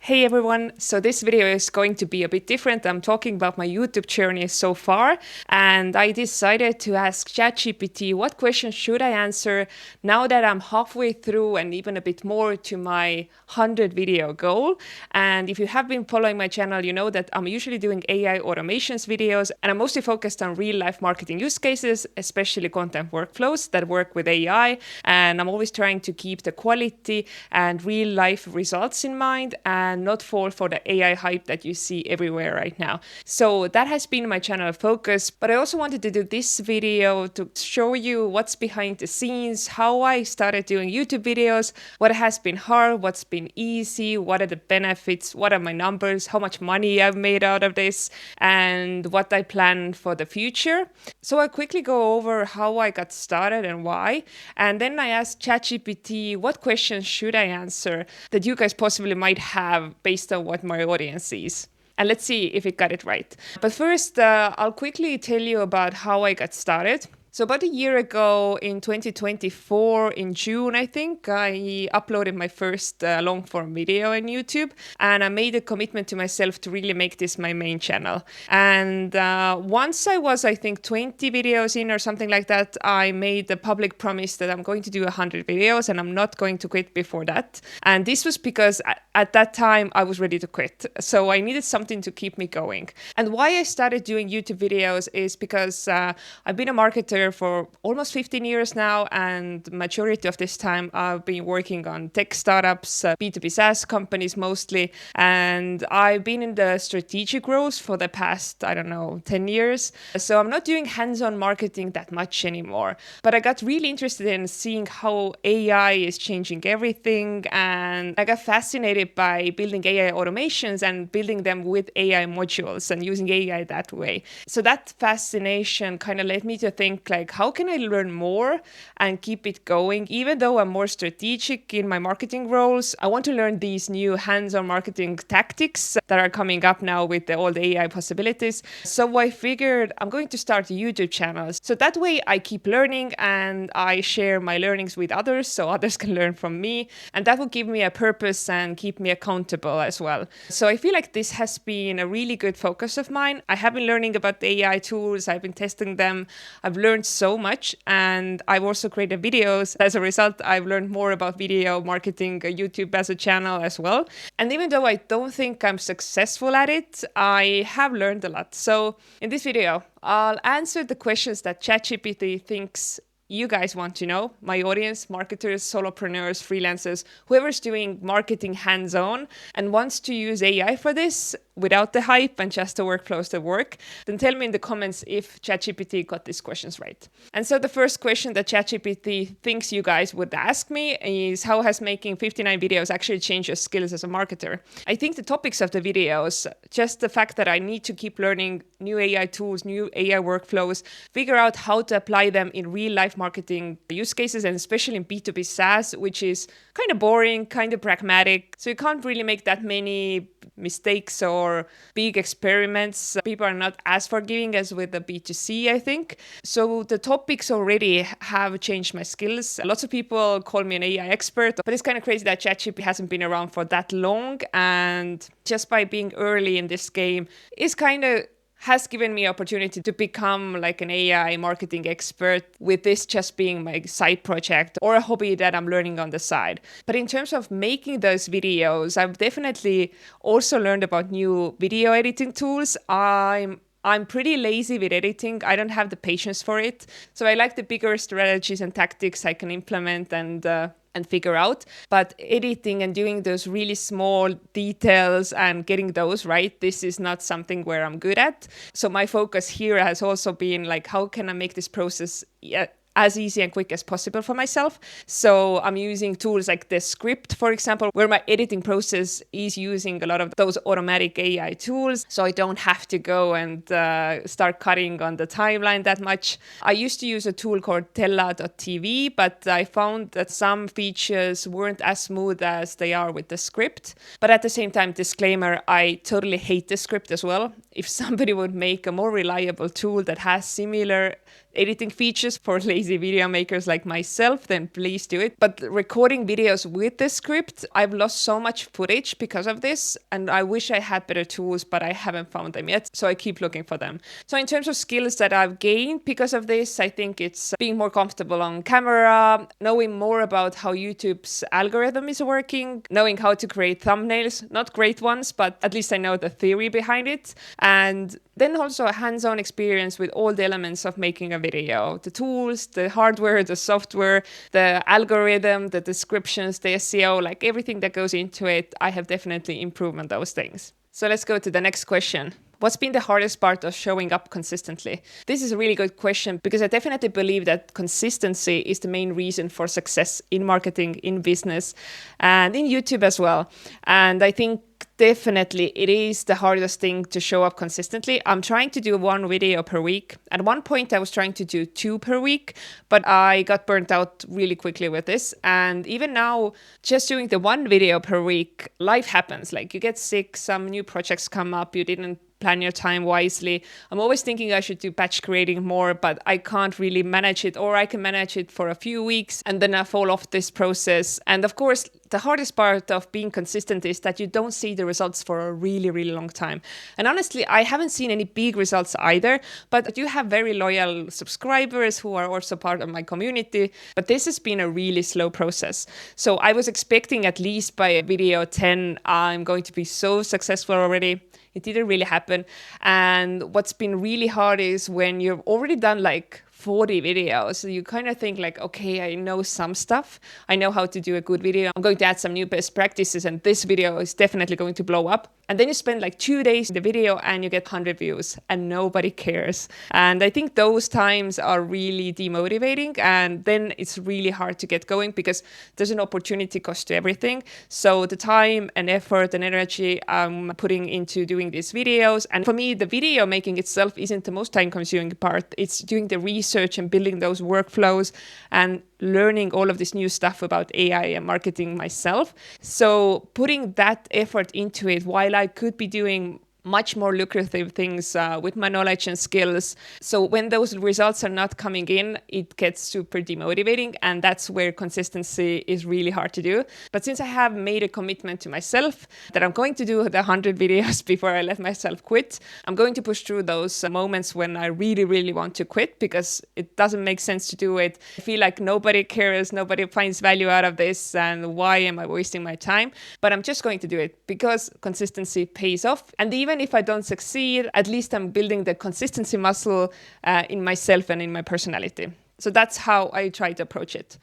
Hey everyone, so this video is going to be a bit different. I'm talking about my YouTube journey so far, and I decided to ask ChatGPT what questions should I answer now that I'm halfway through and even a bit more to my 100 video goal. And if you have been following my channel, you know that I'm usually doing AI automations videos, and I'm mostly focused on real life marketing use cases, especially content workflows that work with AI. And I'm always trying to keep the quality and real life results in mind and not fall for the AI hype that you see everywhere right now. So that has been my channel focus, but I also wanted to do this video to show you what's behind the scenes, how I started doing YouTube videos, what has been hard, what's been easy, what are the benefits, what are my numbers, how much money I've made out of this, and what I plan for the future. So I'll quickly go over how I got started and why, and then I asked ChatGPT what questions should I answer that you guys possibly might have based on what my audience sees. And let's see if it got it right. But first, I'll quickly tell you about how I got started. So about a year ago in 2024, in June, I think, I uploaded my first long form video on YouTube, and I made a commitment to myself to really make this my main channel. And once I was, I think, 20 videos in or something like that, I made a public promise that I'm going to do 100 videos and I'm not going to quit before that. And this was because at that time I was ready to quit. So I needed something to keep me going. And why I started doing YouTube videos is because I've been a marketer for almost 15 years now, and majority of this time I've been working on tech startups, B2B SaaS companies mostly, and I've been in the strategic roles for the past, 10 years. So I'm not doing hands-on marketing that much anymore, but I got really interested in seeing how AI is changing everything, and I got fascinated by building AI automations and building them with AI modules and using AI that way. So that fascination kind of led me to think, like, how can I learn more and keep it going? Even though I'm more strategic in my marketing roles, I want to learn these new hands-on marketing tactics that are coming up now with all the AI possibilities. So I figured I'm going to start a YouTube channel. So that way I keep learning and I share my learnings with others so others can learn from me. And that will give me a purpose and keep me accountable as well. So I feel like this has been a really good focus of mine. I have been learning about the AI tools. I've been testing them. I've learned so much, and I've also created videos. As a result, I've learned more about video marketing, YouTube as a channel as well. And even though I don't think I'm successful at it, I have learned a lot. So in this video, I'll answer the questions that ChatGPT thinks you guys want to know, my audience, marketers, solopreneurs, freelancers, whoever's doing marketing hands-on and wants to use AI for this without the hype and just the workflows that work, then tell me in the comments if ChatGPT got these questions right. And so the first question that ChatGPT thinks you guys would ask me is, how has making 59 videos actually changed your skills as a marketer? I think the topics of the videos, just the fact that I need to keep learning new AI tools, new AI workflows, figure out how to apply them in real life marketing use cases, and especially in B2B SaaS, which is kind of boring, kind of pragmatic. So you can't really make that many mistakes or big experiments. People are not as forgiving as with the B2C, I think. So the topics already have changed my skills. Lots of people call me an AI expert, but it's kind of crazy that ChatGPT hasn't been around for that long. And just by being early in this game is kind of has given me opportunity to become like an AI marketing expert, with this just being my side project or a hobby that I'm learning on the side. But in terms of making those videos, I've definitely also learned about new video editing tools. I'm pretty lazy with editing. I don't have the patience for it. So I like the bigger strategies and tactics I can implement and figure out. But editing and doing those really small details and getting those right, this is not something where I'm good at. So my focus here has also been like, how can I make this process as easy and quick as possible for myself? So I'm using tools like the script, for example, where my editing process is using a lot of those automatic AI tools. So I don't have to go and start cutting on the timeline that much. I used to use a tool called Tella.tv, but I found that some features weren't as smooth as they are with the script. But at the same time, disclaimer, I totally hate the script as well. If somebody would make a more reliable tool that has similar editing features for lazy video makers like myself, then please do it. But recording videos with the script, I've lost so much footage because of this, and I wish I had better tools, but I haven't found them yet, so I keep looking for them. So in terms of skills that I've gained because of this, I think it's being more comfortable on camera, knowing more about how YouTube's algorithm is working, knowing how to create thumbnails, not great ones, but at least I know the theory behind it, and then also a hands-on experience with all the elements of making a video, the tools, the hardware, the software, the algorithm, the descriptions, the SEO, like everything that goes into it. I have definitely improved on those things. So let's go to the next question. What's been the hardest part of showing up consistently? This is a really good question because I definitely believe that consistency is the main reason for success in marketing, in business, and in YouTube as well. And I think definitely it is the hardest thing to show up consistently. I'm trying to do 1 video per week. At one point, I was trying to do 2 per week, but I got burnt out really quickly with this. And even now, just doing the 1 video per week, life happens. Like you get sick, some new projects come up, you didn't plan your time wisely. I'm always thinking I should do batch creating more, but I can't really manage it, or I can manage it for a few weeks and then I fall off this process. And of course, the hardest part of being consistent is that you don't see the results for a really, really long time. And honestly, I haven't seen any big results either, but I do have very loyal subscribers who are also part of my community. But this has been a really slow process. So I was expecting at least by video 10, I'm going to be so successful already. It didn't really happen. And what's been really hard is when you've already done like 40 videos, so you kind of think like, okay, I know some stuff. I know how to do a good video. I'm going to add some new best practices and this video is definitely going to blow up. And then you spend like 2 days in the video and you get 100 views and nobody cares. And I think those times are really demotivating. And then it's really hard to get going because there's an opportunity cost to everything. So the time and effort and energy I'm putting into doing these videos. And for me, the video making itself isn't the most time consuming part. It's doing the research and building those workflows and learning all of this new stuff about AI and marketing myself. So putting that effort into it while I could be doing much more lucrative things with my knowledge and skills. So when those results are not coming in, it gets super demotivating. And that's where consistency is really hard to do. But since I have made a commitment to myself that I'm going to do the 100 videos before I let myself quit, I'm going to push through those moments when I really, really want to quit because it doesn't make sense to do it. I feel like nobody cares, nobody finds value out of this. And why am I wasting my time? But I'm just going to do it because consistency pays off. And even if I don't succeed, at least I'm building the consistency muscle in myself and in my personality. So that's how I try to approach it.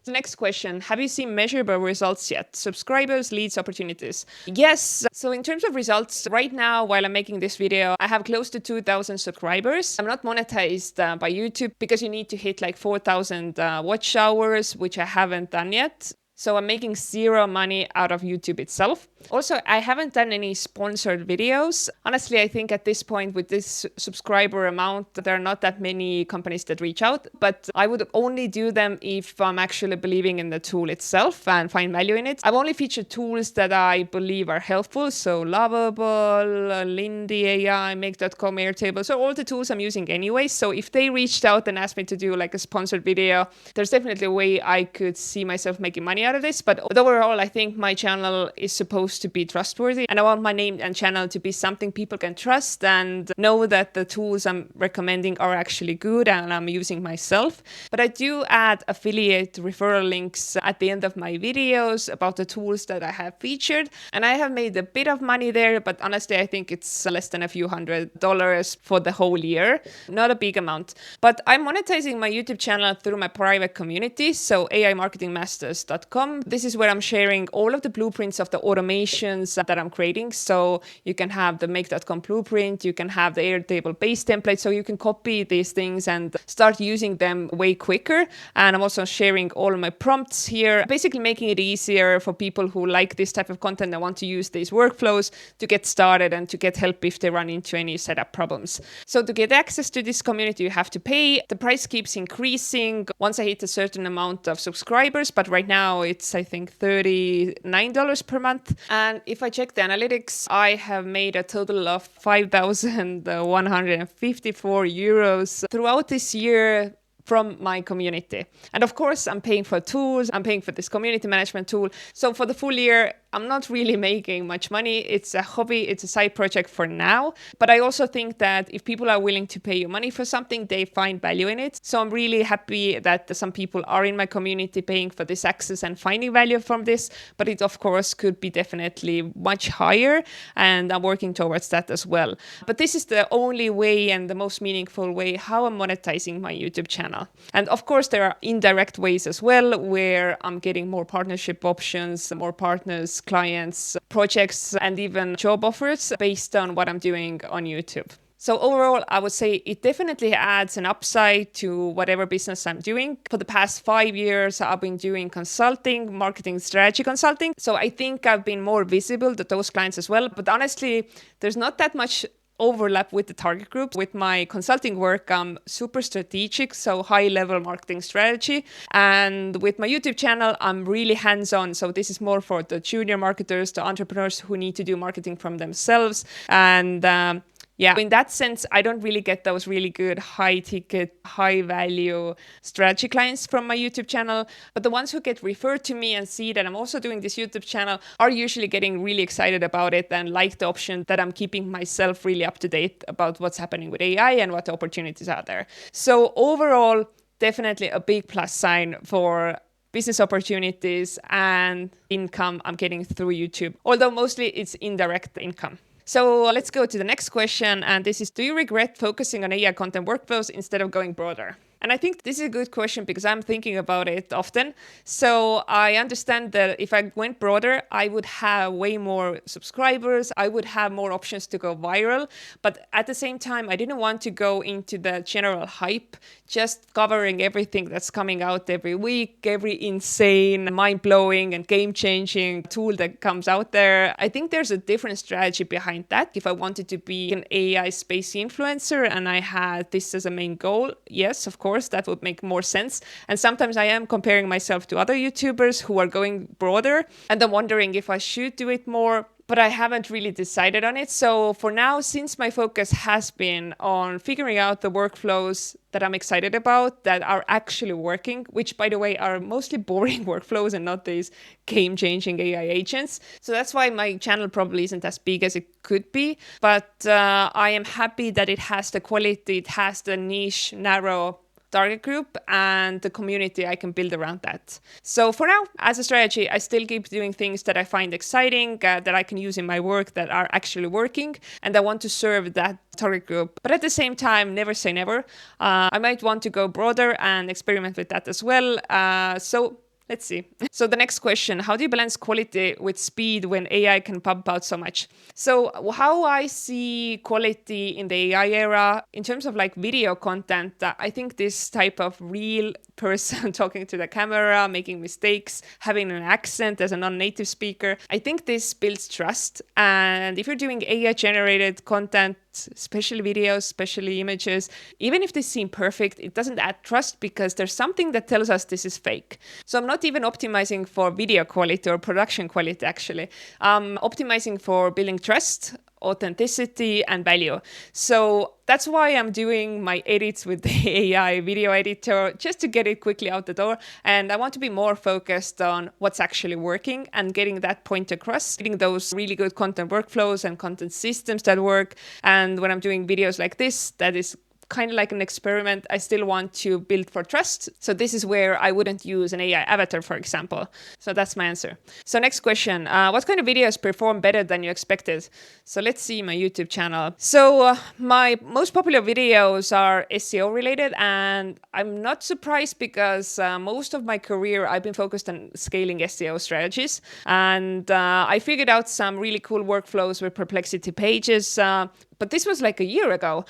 The next question, have you seen measurable results yet? Subscribers, leads, opportunities. Yes. So in terms of results, right now, while I'm making this video, I have close to 2,000 subscribers. I'm not monetized by YouTube because you need to hit like 4,000 watch hours, which I haven't done yet. So I'm making zero money out of YouTube itself. Also, I haven't done any sponsored videos. Honestly, I think at this point with this subscriber amount, there are not that many companies that reach out, but I would only do them if I'm actually believing in the tool itself and find value in it. I've only featured tools that I believe are helpful. So Lovable, Lindy AI, Make.com, Airtable. So all the tools I'm using anyway. So if they reached out and asked me to do like a sponsored video, there's definitely a way I could see myself making money out of this. But overall, I think my channel is supposed to be trustworthy, and I want my name and channel to be something people can trust and know that the tools I'm recommending are actually good and I'm using myself. But I do add affiliate referral links at the end of my videos about the tools that I have featured, and I have made a bit of money there, but honestly I think it's less than a few $100s for the whole year, not a big amount. But I'm monetizing my YouTube channel through my private community, so aimarketingmasters.com. This is where I'm sharing all of the blueprints of the automations that I'm creating. So you can have the Make.com blueprint, you can have the Airtable base template, so you can copy these things and start using them way quicker. And I'm also sharing all of my prompts here, basically making it easier for people who like this type of content and want to use these workflows to get started and to get help if they run into any setup problems. So to get access to this community, you have to pay. The price keeps increasing once I hit a certain amount of subscribers, but right now it's I think $39 per month. And if I check the analytics, I have made a total of 5,154 euros throughout this year from my community. And of course, I'm paying for tools, I'm paying for this community management tool. So for the full year, I'm not really making much money. It's a hobby, it's a side project for now. But I also think that if people are willing to pay you money for something, they find value in it. So I'm really happy that some people are in my community paying for this access and finding value from this. But it, of course, could be definitely much higher. And I'm working towards that as well. But this is the only way and the most meaningful way how I'm monetizing my YouTube channel. And of course, there are indirect ways as well where I'm getting more partnership options, more partners, clients, projects, and even job offers based on what I'm doing on YouTube. So overall, I would say it definitely adds an upside to whatever business I'm doing. For the past 5 years, I've been doing consulting, marketing strategy consulting. So I think I've been more visible to those clients as well. But honestly, there's not that much overlap with the target group. With my consulting work, I'm super strategic, so high level marketing strategy. And with my YouTube channel, I'm really hands-on. So this is more for the junior marketers, the entrepreneurs who need to do marketing from themselves. And yeah, in that sense, I don't really get those really good high ticket, high value strategy clients from my YouTube channel. But the ones who get referred to me and see that I'm also doing this YouTube channel are usually getting really excited about it and like the option that I'm keeping myself really up to date about what's happening with AI and what the opportunities are there. So overall, definitely a big plus sign for business opportunities and income I'm getting through YouTube, although mostly it's indirect income. So let's go to the next question. And this is, do you regret focusing on AI content workflows instead of going broader? And I think this is a good question because I'm thinking about it often. So I understand that if I went broader, I would have way more subscribers. I would have more options to go viral. But at the same time, I didn't want to go into the general hype, just covering everything that's coming out every week, every insane, mind-blowing and game-changing tool that comes out there. I think there's a different strategy behind that. If I wanted to be an AI space influencer and I had this as a main goal, yes, of course, that would make more sense. And sometimes I am comparing myself to other YouTubers who are going broader, and I'm wondering if I should do it more, but I haven't really decided on it. So for now, since my focus has been on figuring out the workflows that I'm excited about, that are actually working, which by the way are mostly boring workflows and not these game-changing AI agents. So that's why my channel probably isn't as big as it could be. But I am happy that it has the quality, it has the niche, narrow target group and the community I can build around that. So for now, as a strategy, I still keep doing things that I find exciting, that I can use in my work that are actually working, and I want to serve that target group. But at the same time, never say never. I might want to go broader and experiment with that as well. So let's see. So the next question, how do you balance quality with speed when AI can pump out so much? So how I see quality in the AI era, in terms of like video content, I think this type of real person talking to the camera, making mistakes, having an accent as a non-native speaker, I think this builds trust. And if you're doing AI generated content, especially videos, especially images, even if they seem perfect, it doesn't add trust because there's something that tells us this is fake. So I'm not even optimizing for video quality or production quality, actually. I'm optimizing for building trust, authenticity, and value. So that's why I'm doing my edits with the AI video editor, just to get it quickly out the door. And I want to be more focused on what's actually working and getting that point across, getting those really good content workflows and content systems that work. And when I'm doing videos like this, that is kind of like an experiment, I still want to build for trust. So this is where I wouldn't use an AI avatar, for example. So that's my answer. So next question, what kind of videos perform better than you expected? So let's see my YouTube channel. So my most popular videos are SEO related, and I'm not surprised because most of my career I've been focused on scaling SEO strategies. And I figured out some really cool workflows with Perplexity pages, but this was like a year ago.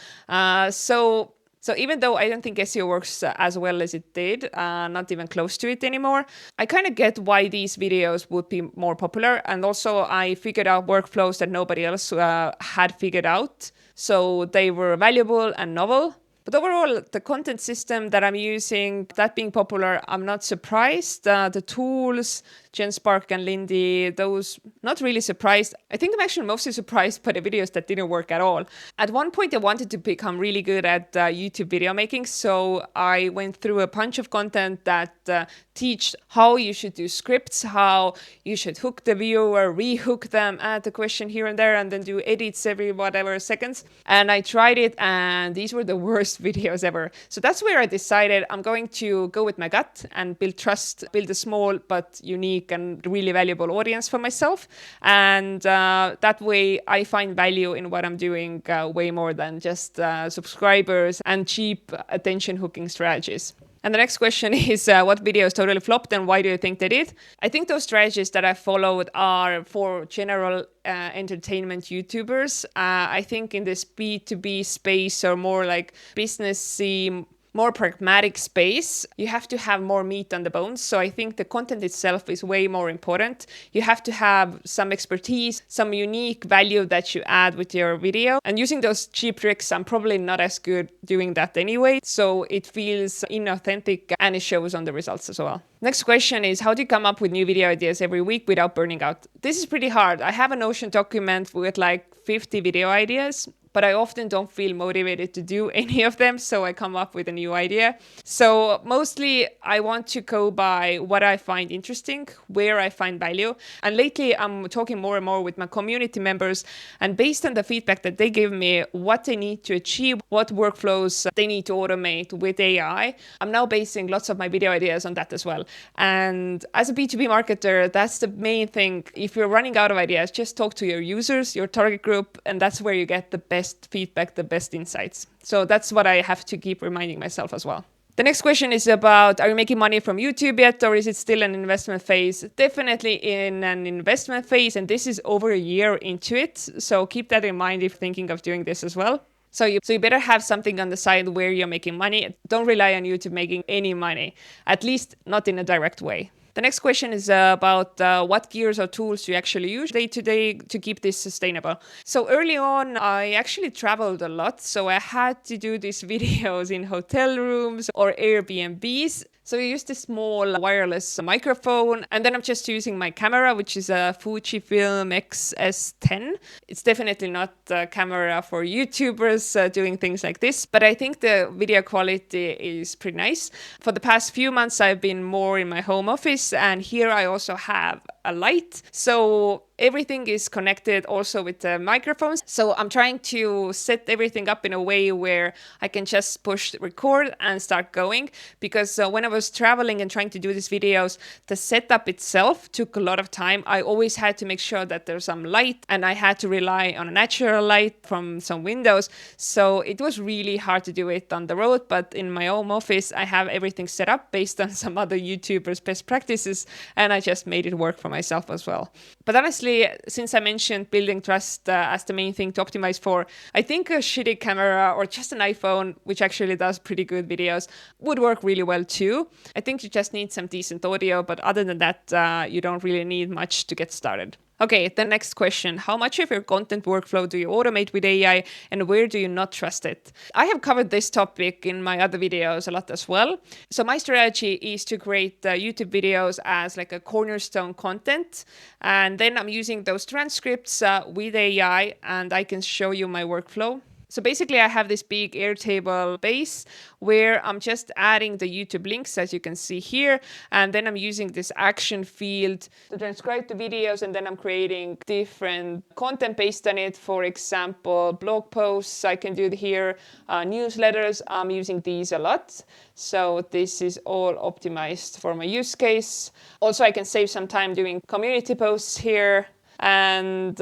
So even though I don't think SEO works as well as it did, not even close to it anymore, I kind of get why these videos would be more popular. And also I figured out workflows that nobody else had figured out. So they were valuable and novel. But overall, the content system that I'm using, that being popular, I'm not surprised. The tools, GenSpark and Lindy, those, not really surprised. I think I'm actually mostly surprised by the videos that didn't work at all. At one point, I wanted to become really good at YouTube video making, so I went through a bunch of content that teach how you should do scripts, how you should hook the viewer, rehook them, add a question here and there, and then do edits every whatever seconds. And I tried it, and these were the worst videos ever. So that's where I decided I'm going to go with my gut and build trust, build a small but unique and really valuable audience for myself. And that way I find value in what I'm doing way more than just subscribers and cheap attention hooking strategies. And the next question is, what videos totally flopped and why do you think they did? I think those strategies that I followed are for general entertainment YouTubers. I think in this B2B space or more like businessy, more pragmatic space, you have to have more meat on the bones. So I think the content itself is way more important. You have to have some expertise, some unique value that you add with your video. And using those cheap tricks, I'm probably not as good doing that anyway. So it feels inauthentic and it shows on the results as well. Next question is, how do you come up with new video ideas every week without burning out? This is pretty hard. I have a Notion document with like 50 video ideas, but I often don't feel motivated to do any of them, so I come up with a new idea. So mostly I want to go by what I find interesting, where I find value. And lately I'm talking more and more with my community members, and based on the feedback that they give me, what they need to achieve, what workflows they need to automate with AI, I'm now basing lots of my video ideas on that as well. And as a B2B marketer, that's the main thing. If you're running out of ideas, just talk to your users, your target group, and that's where you get the best feedback, the best insights. So that's what I have to keep reminding myself as well. The next question is about, are you making money from YouTube yet, or is it still an investment phase? Definitely in an investment phase, and this is over a year into it. So keep that in mind if thinking of doing this as well. So you better have something on the side where you're making money. Don't rely on YouTube making any money, at least not in a direct way. The next question is about what gears or tools you actually use day to day to keep this sustainable. So early on, I actually traveled a lot. So I had to do these videos in hotel rooms or Airbnbs. So I used a small wireless microphone, and then I'm just using my camera, which is a Fujifilm X-S10. It's definitely not a camera for YouTubers doing things like this, but I think the video quality is pretty nice. For the past few months, I've been more in my home office, and here I also have a light. So everything is connected also with the microphones. So I'm trying to set everything up in a way where I can just push record and start going. Because when I was traveling and trying to do these videos, the setup itself took a lot of time. I always had to make sure that there's some light, and I had to rely on a natural light from some windows. So it was really hard to do it on the road. But in my home office, I have everything set up based on some other YouTubers' best practices, and I just made it work for myself as well. But honestly, since I mentioned building trust as the main thing to optimize for, I think a shitty camera or just an iPhone, which actually does pretty good videos, would work really well too. I think you just need some decent audio, but other than that, you don't really need much to get started. Okay, the next question. How much of your content workflow do you automate with AI, and where do you not trust it? I have covered this topic in my other videos a lot as well. So my strategy is to create YouTube videos as like a cornerstone content. And then I'm using those transcripts with AI, and I can show you my workflow. So basically I have this big Airtable base where I'm just adding the YouTube links, as you can see here. And then I'm using this action field to transcribe the videos, and then I'm creating different content based on it. For example, blog posts I can do here, newsletters, I'm using these a lot. So this is all optimized for my use case. Also, I can save some time doing community posts here. And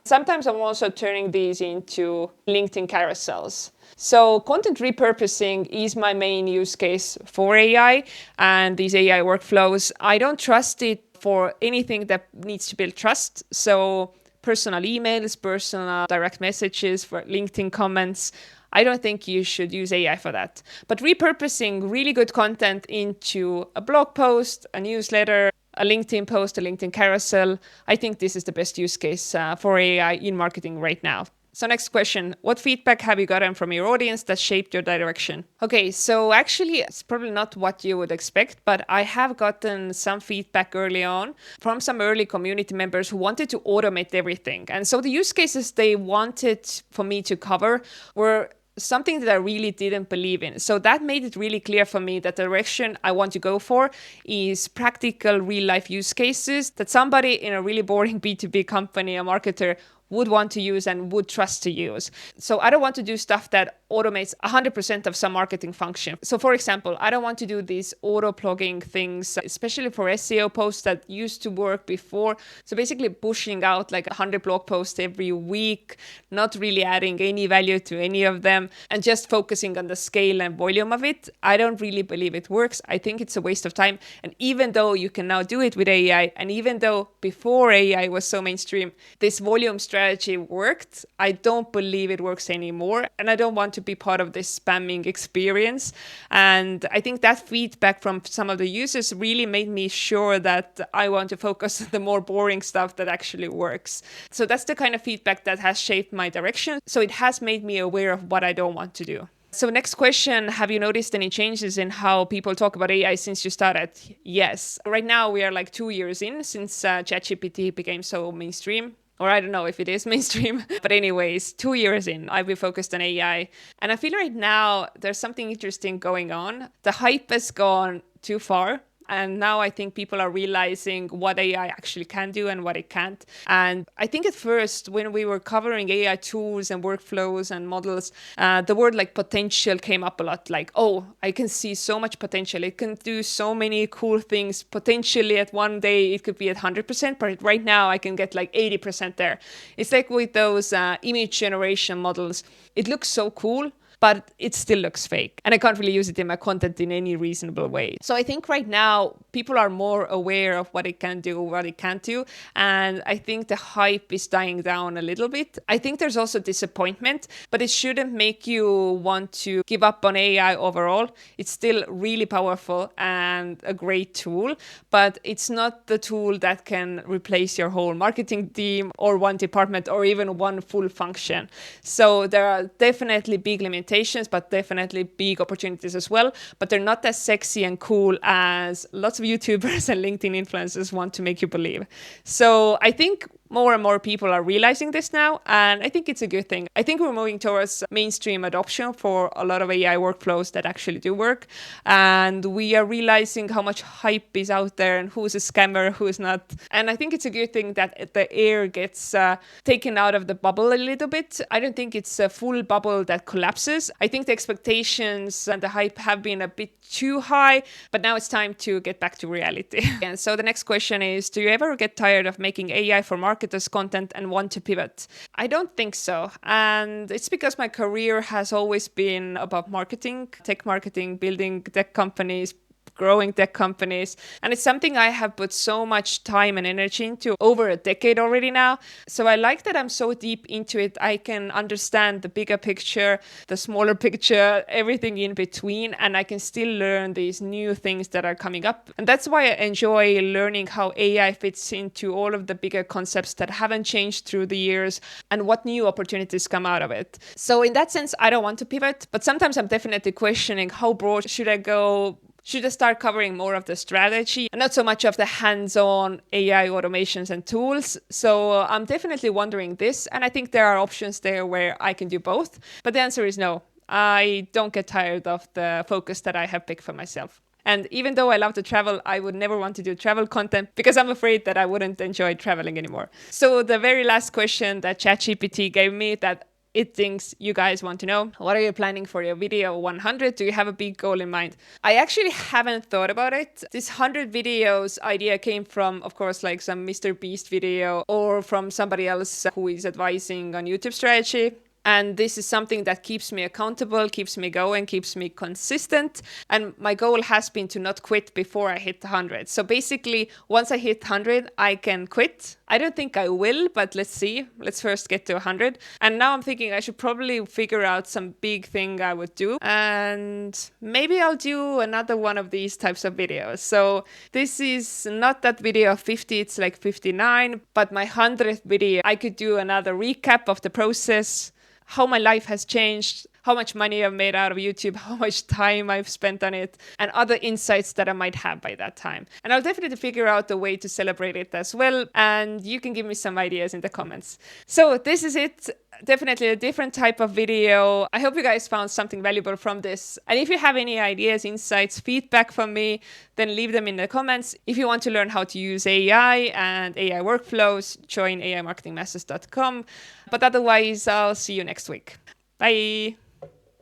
sometimes I'm also turning these into LinkedIn carousels. So content repurposing is my main use case for AI and these AI workflows. I don't trust it for anything that needs to build trust. So personal emails, personal direct messages, for LinkedIn comments, I don't think you should use AI for that. But repurposing really good content into a blog post, a newsletter, a LinkedIn post, a LinkedIn carousel, I think this is the best use case for AI in marketing right now. So next question, what feedback have you gotten from your audience that shaped your direction? Okay, so actually it's probably not what you would expect, but I have gotten some feedback early on from some early community members who wanted to automate everything. And so the use cases they wanted for me to cover were something that I really didn't believe in. So that made it really clear for me that the direction I want to go for is practical real life use cases that somebody in a really boring B2B company, a marketer, would want to use and would trust to use. So I don't want to do stuff that automates 100% of some marketing function. So for example, I don't want to do these auto-plugging things, especially for SEO posts that used to work before. So basically pushing out like 100 blog posts every week, not really adding any value to any of them, and just focusing on the scale and volume of it. I don't really believe it works. I think it's a waste of time. And even though you can now do it with AI, and even though before AI was so mainstream, this volume strategy worked, I don't believe it works anymore. And I don't want to be part of this spamming experience. And I think that feedback from some of the users really made me sure that I want to focus on the more boring stuff that actually works. So that's the kind of feedback that has shaped my direction. So it has made me aware of what I don't want to do. So next question, have you noticed any changes in how people talk about AI since you started? Yes. Right now we are like 2 years in since ChatGPT became so mainstream. Or I don't know if it is mainstream. But anyways, 2 years in, I've been focused on AI. And I feel right now there's something interesting going on. The hype has gone too far. And now I think people are realizing what AI actually can do and what it can't. And I think at first, when we were covering AI tools and workflows and models, the word like potential came up a lot. Like, oh, I can see so much potential. It can do so many cool things. Potentially at one day, it could be at 100%, but right now I can get like 80% there. It's like with those image generation models. It looks so cool, but it still looks fake. And I can't really use it in my content in any reasonable way. So I think right now people are more aware of what it can do, what it can't do. And I think the hype is dying down a little bit. I think there's also disappointment, but it shouldn't make you want to give up on AI overall. It's still really powerful and a great tool, but it's not the tool that can replace your whole marketing team or one department or even one full function. So there are definitely big limitations, but definitely big opportunities as well. But they're not as sexy and cool as lots of YouTubers and LinkedIn influencers want to make you believe. So I think more and more people are realizing this now, and I think it's a good thing. I think we're moving towards mainstream adoption for a lot of AI workflows that actually do work, and we are realizing how much hype is out there and who's a scammer, who's not. And I think it's a good thing that the air gets taken out of the bubble a little bit. I don't think it's a full bubble that collapses. I think the expectations and the hype have been a bit too high, but now it's time to get back to reality. And so the next question is, do you ever get tired of making AI for marketers content and want to pivot? I don't think so. And it's because my career has always been about marketing, tech marketing, building tech companies, growing tech companies. And it's something I have put so much time and energy into over a decade already now. So I like that I'm so deep into it. I can understand the bigger picture, the smaller picture, everything in between, and I can still learn these new things that are coming up. And that's why I enjoy learning how AI fits into all of the bigger concepts that haven't changed through the years and what new opportunities come out of it. So in that sense, I don't want to pivot, but sometimes I'm definitely questioning how broad should I go? Should I start covering more of the strategy and not so much of the hands-on AI automations and tools? So I'm definitely wondering this, and I think there are options there where I can do both. But the answer is no. I don't get tired of the focus that I have picked for myself. And even though I love to travel, I would never want to do travel content because I'm afraid that I wouldn't enjoy traveling anymore. So the very last question that ChatGPT gave me that it thinks you guys want to know, what are you planning for your video 100? Do you have a big goal in mind? I actually haven't thought about it. This 100 videos idea came from, of course, like some Mr. Beast video or from somebody else who is advising on YouTube strategy. And this is something that keeps me accountable, keeps me going, keeps me consistent. And my goal has been to not quit before I hit 100. So basically, once I hit 100, I can quit. I don't think I will, but let's see. Let's first get to 100. And now I'm thinking I should probably figure out some big thing I would do. And maybe I'll do another one of these types of videos. So this is not that video of 50, it's like 59. But my 100th video, I could do another recap of the process, how my life has changed, how much money I've made out of YouTube, how much time I've spent on it, and other insights that I might have by that time. And I'll definitely figure out a way to celebrate it as well. And you can give me some ideas in the comments. So this is it. Definitely a different type of video. I hope you guys found something valuable from this. And if you have any ideas, insights, feedback from me, then leave them in the comments. If you want to learn how to use AI and AI workflows, join aimarketingmasters.com. But otherwise, I'll see you next week. Bye.